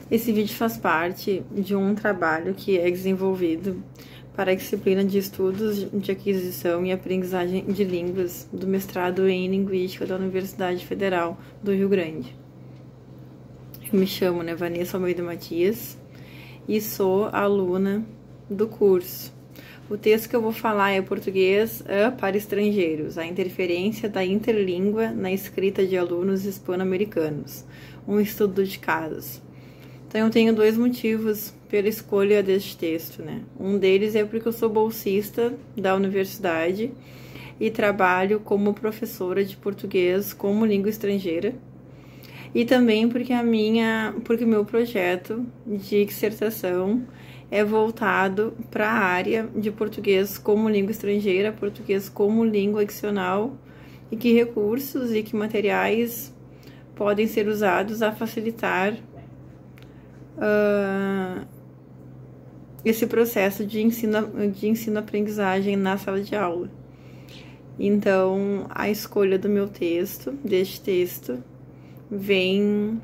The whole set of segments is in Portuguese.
Esse vídeo faz parte de um trabalho que é desenvolvido para a disciplina de Estudos de Aquisição e Aprendizagem de Línguas do mestrado em Linguística da Universidade Federal do Rio Grande. Eu me chamo Vanessa Almeida Matias e sou aluna do curso. O texto que eu vou falar é Português para Estrangeiros, a interferência da interlíngua na escrita de alunos hispano-americanos, um estudo de casos. Então, eu tenho dois motivos pela escolha deste texto, Um deles é porque eu sou bolsista da universidade e trabalho como professora de português como língua estrangeira. E também porque o meu projeto de dissertação é voltado para a área de português como língua estrangeira, português como língua adicional, e que recursos e que materiais podem ser usados a facilitar esse processo de ensino-aprendizagem na sala de aula. Então, a escolha do meu texto, deste texto, vem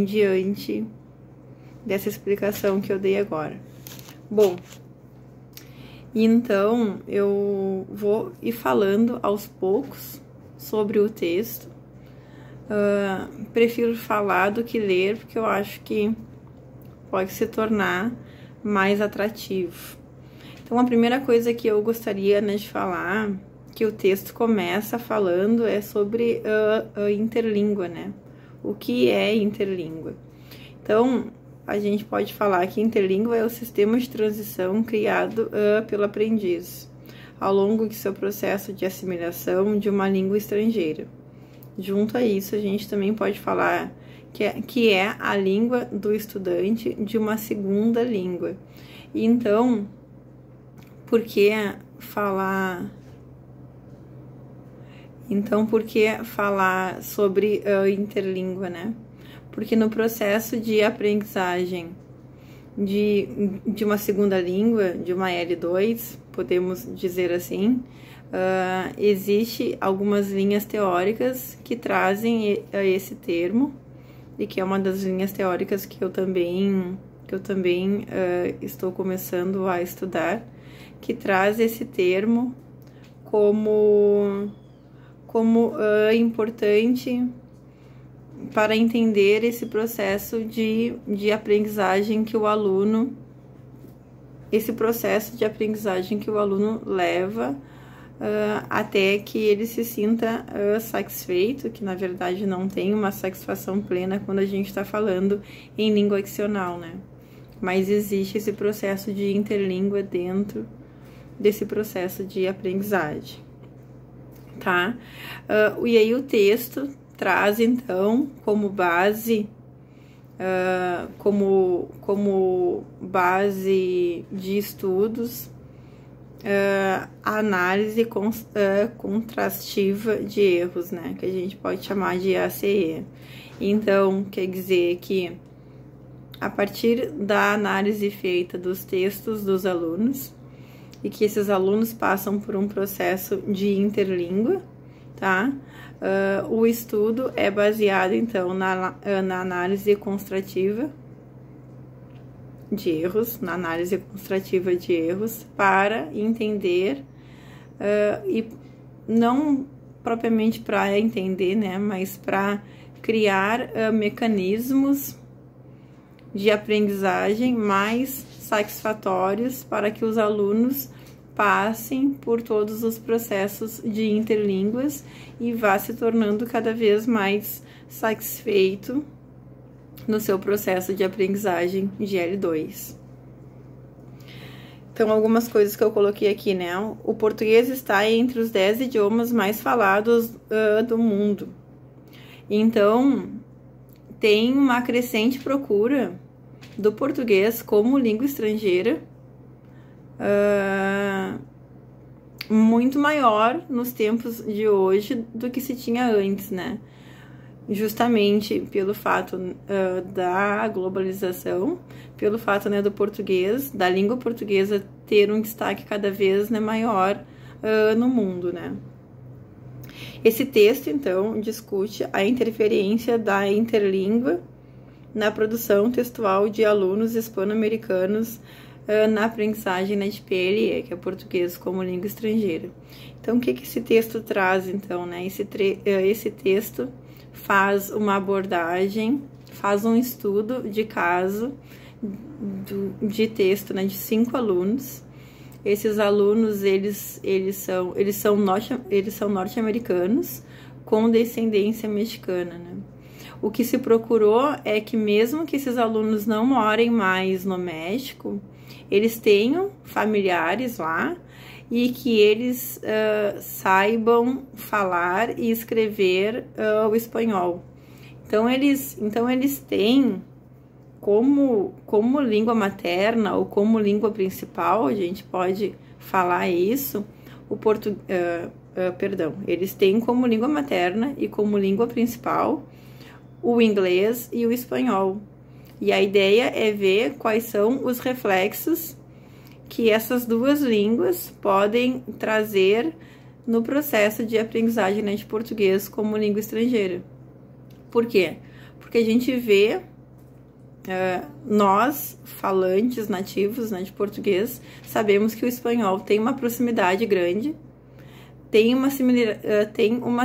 diante dessa explicação que eu dei agora. Bom, então eu vou ir falando aos poucos sobre o texto. Prefiro falar do que ler, porque eu acho que pode se tornar mais atrativo. Então, a primeira coisa que eu gostaria de falar, que o texto começa falando, é sobre a interlíngua, O que é interlíngua? Então, a gente pode falar que interlíngua é o sistema de transição criado pelo aprendiz ao longo de seu processo de assimilação de uma língua estrangeira. Junto a isso, a gente também pode falar que é a língua do estudante de uma segunda língua. Então, por que falar sobre interlíngua, Porque no processo de aprendizagem de uma segunda língua, de uma L2, podemos dizer assim, existe algumas linhas teóricas que trazem esse termo, e que é uma das linhas teóricas que eu também estou começando a estudar, que traz esse termo como importante para entender esse processo de aprendizagem que o aluno leva até que ele se sinta satisfeito, que na verdade não tem uma satisfação plena quando a gente está falando em língua adicional, Mas existe esse processo de interlíngua dentro desse processo de aprendizagem, tá? E aí o texto traz, então, como base, como base de estudos, a análise contrastiva de erros, que a gente pode chamar de ACE. Então, quer dizer que, a partir da análise feita dos textos dos alunos, e que esses alunos passam por um processo de interlíngua, tá? O estudo é baseado, então, na análise construtiva de erros, para entender, e não propriamente para entender, mas para criar mecanismos de aprendizagem mais satisfatórios para que os alunos passem por todos os processos de interlínguas e vá se tornando cada vez mais satisfeito no seu processo de aprendizagem de L2. Então, algumas coisas que eu coloquei aqui, O português está entre os 10 idiomas mais falados do mundo. Então, tem uma crescente procura do português como língua estrangeira, muito maior nos tempos de hoje do que se tinha antes, Justamente pelo fato da globalização, pelo fato do português, da língua portuguesa ter um destaque cada vez maior no mundo, Esse texto, então, discute a interferência da interlíngua na produção textual de alunos hispano-americanos na aprendizagem na de PLE, que é português como língua estrangeira. Então, o que esse texto traz, então, né? Esse texto faz uma abordagem, faz um estudo de caso de texto, né, de 5 alunos. Esses alunos, eles são norte-americanos com descendência mexicana, né? O que se procurou é que mesmo que esses alunos não morem mais no México, eles tenham familiares lá e que eles saibam falar e escrever o espanhol. Então eles têm como língua materna ou como língua principal, a gente pode falar isso, eles têm como língua materna e como língua principal o inglês e o espanhol. E a ideia é ver quais são os reflexos que essas duas línguas podem trazer no processo de aprendizagem, né, de português como língua estrangeira. Por quê? Porque a gente vê nós, falantes nativos, né, de português, sabemos que o espanhol tem uma proximidade grande, tem uma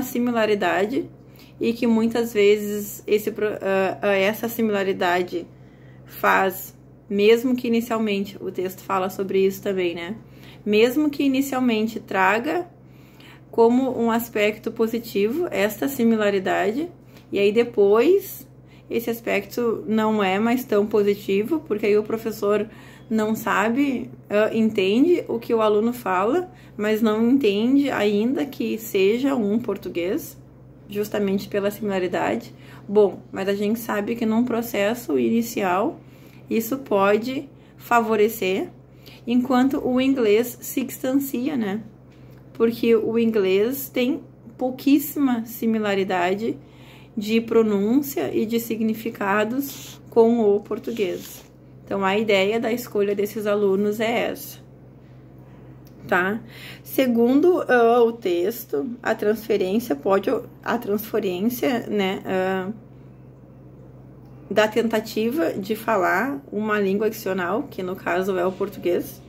similaridade e que muitas vezes essa similaridade faz, mesmo que inicialmente, o texto fala sobre isso também, né? Mesmo que inicialmente traga como um aspecto positivo esta similaridade, e aí depois esse aspecto não é mais tão positivo, porque aí o professor não sabe, entende o que o aluno fala, mas não entende ainda que seja um português, justamente pela similaridade. Bom, mas a gente sabe que num processo inicial isso pode favorecer, enquanto o inglês se distancia, né? Porque o inglês tem pouquíssima similaridade de pronúncia e de significados com o português. Então, a ideia da escolha desses alunos é essa, tá? Segundo o texto, a transferência, né, da tentativa de falar uma língua adicional, que no caso é o português,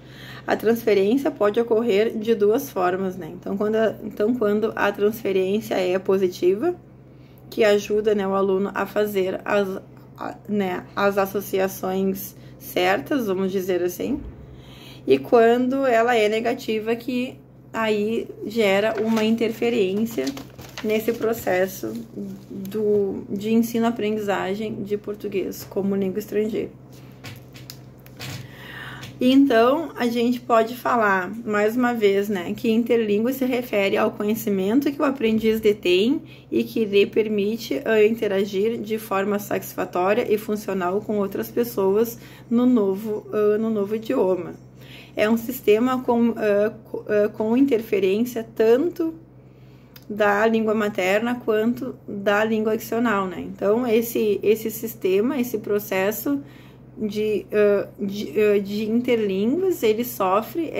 a transferência pode ocorrer de duas formas, né? Então, quando a transferência é positiva, que ajuda, né, o aluno a fazer as associações certas, vamos dizer assim, e quando ela é negativa, que aí gera uma interferência nesse processo de ensino-aprendizagem de português como língua estrangeira. Então, a gente pode falar, mais uma vez, né, que interlíngua se refere ao conhecimento que o aprendiz detém e que lhe permite interagir de forma satisfatória e funcional com outras pessoas no novo idioma. É um sistema com interferência tanto da língua materna quanto da língua adicional, né? Então, esse sistema, esse processo de interlínguas, ele sofre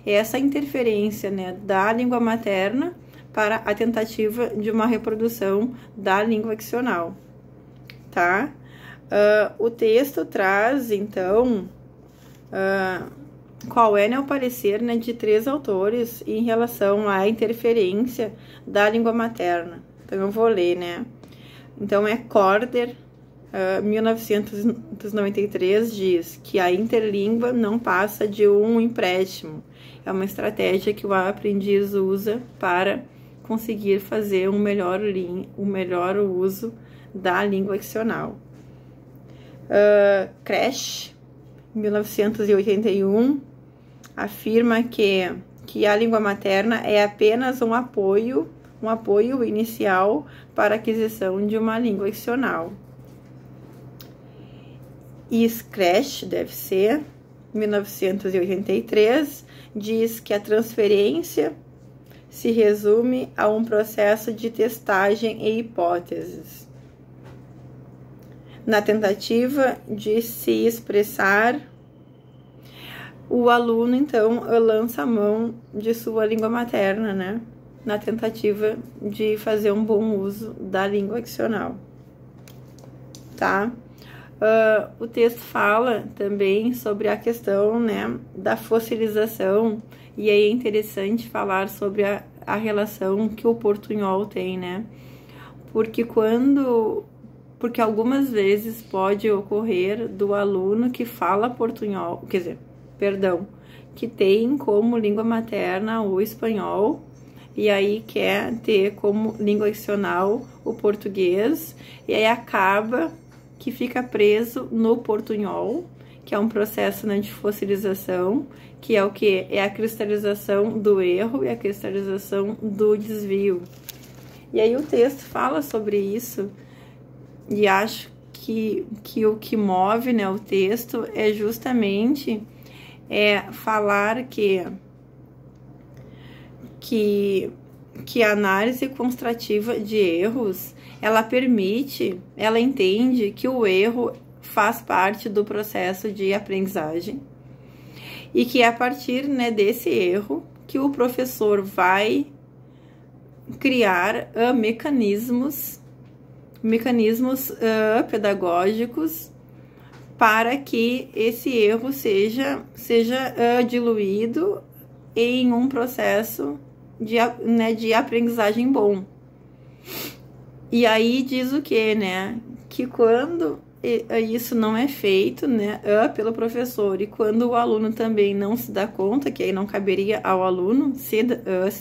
essa interferência, né, da língua materna para a tentativa de uma reprodução da língua adicional, tá? O texto traz, então, qual é, né, o parecer, né, de 3 autores em relação à interferência da língua materna. Então, eu vou ler, né? Então, é Corder, 1993, diz que a interlíngua não passa de um empréstimo. É uma estratégia que o aprendiz usa para conseguir fazer um melhor uso da língua adicional. Crash, 1981, afirma que a língua materna é apenas um apoio inicial para a aquisição de uma língua adicional. E Scratch, deve ser, 1983, diz que a transferência se resume a um processo de testagem e hipóteses, na tentativa de se expressar. O aluno, então, lança a mão de sua língua materna, né? Na tentativa de fazer um bom uso da língua adicional, tá? O texto fala também sobre a questão, né, da fossilização, e aí é interessante falar sobre a relação que o portunhol tem, né? Porque algumas vezes pode ocorrer do aluno que fala portunhol, quer dizer, perdão, que tem como língua materna o espanhol, e aí quer ter como língua adicional o português, e aí acaba que fica preso no portunhol, que é um processo, né, de fossilização, que é o que? É a cristalização do erro e a cristalização do desvio. E aí o texto fala sobre isso, e acho que o que move, né, o texto é justamente falar que a análise construtiva de erros, ela entende que o erro faz parte do processo de aprendizagem e que é a partir, né, desse erro que o professor vai criar mecanismos pedagógicos para que esse erro seja diluído em um processo de aprendizagem bom. E aí diz o que, né? Que quando isso não é feito, né, pelo professor, e quando o aluno também não se dá conta, que aí não caberia ao aluno se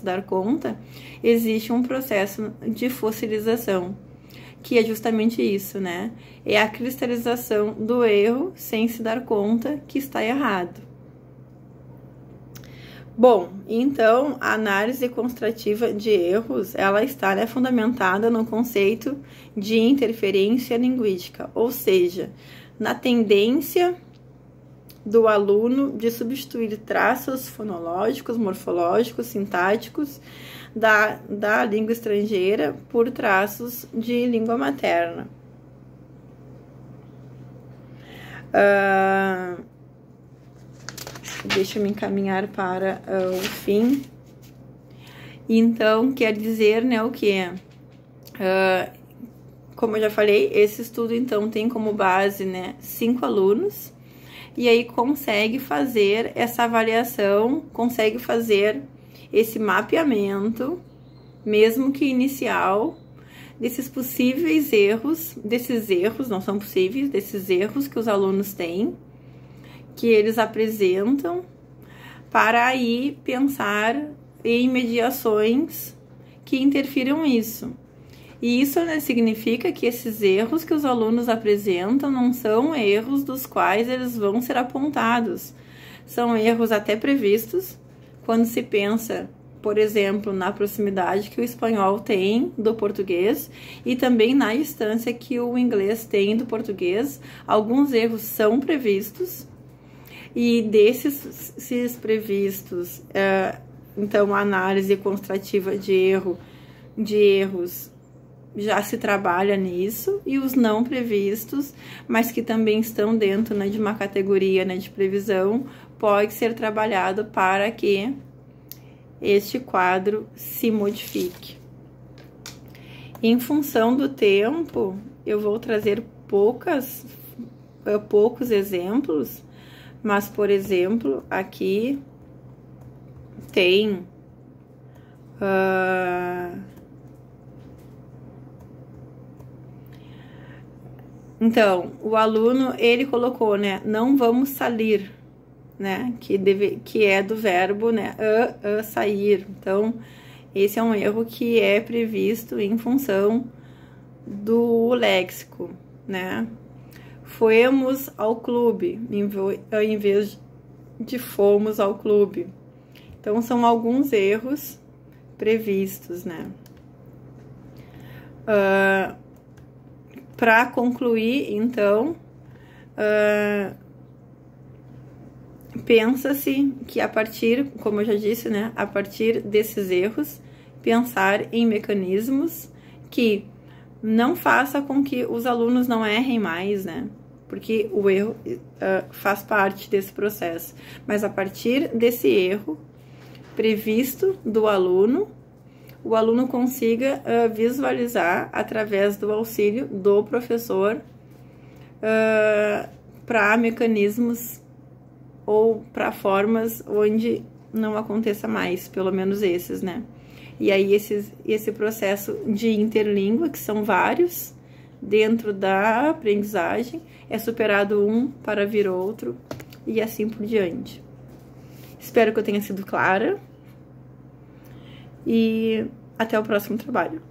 dar conta, existe um processo de fossilização, que é justamente isso, né? É a cristalização do erro sem se dar conta que está errado. Bom, então, a análise construtiva de erros, ela está, né, fundamentada no conceito de interferência linguística, ou seja, na tendência do aluno de substituir traços fonológicos, morfológicos, sintáticos da língua estrangeira por traços de língua materna. Deixa eu me encaminhar para o fim. Então, quer dizer, né, o que? Como eu já falei, esse estudo, então, tem como base, né, 5 alunos, e aí consegue fazer essa avaliação, consegue fazer esse mapeamento, mesmo que inicial, desses possíveis erros, não são possíveis, desses erros que os alunos têm, que eles apresentam, para aí pensar em mediações que interfiram nisso. E isso, né, significa que esses erros que os alunos apresentam não são erros dos quais eles vão ser apontados. São erros até previstos, quando se pensa, por exemplo, na proximidade que o espanhol tem do português e também na distância que o inglês tem do português. Alguns erros são previstos, e desses previstos, então a análise construtiva de erros já se trabalha nisso, e os não previstos, mas que também estão dentro, né, de uma categoria, né, de previsão, pode ser trabalhado para que este quadro se modifique. Em função do tempo, eu vou trazer poucos exemplos, mas, por exemplo, aqui tem então, o aluno, ele colocou, né, não vamos sair, né, que é do verbo, né, sair. Então, esse é um erro que é previsto em função do léxico, né. Fomos ao clube, em vez de fomos ao clube. Então, são alguns erros previstos, né. Para concluir, então, pensa-se que a partir, como eu já disse, né, a partir desses erros, pensar em mecanismos que não faça com que os alunos não errem mais, né? Porque o erro faz parte desse processo. Mas a partir desse erro previsto do aluno, o aluno consiga visualizar, através do auxílio do professor, para mecanismos ou para formas onde não aconteça mais, pelo menos esses, né? E aí esse processo de interlíngua, que são vários, dentro da aprendizagem, é superado um para vir outro e assim por diante. Espero que eu tenha sido clara e até o próximo trabalho.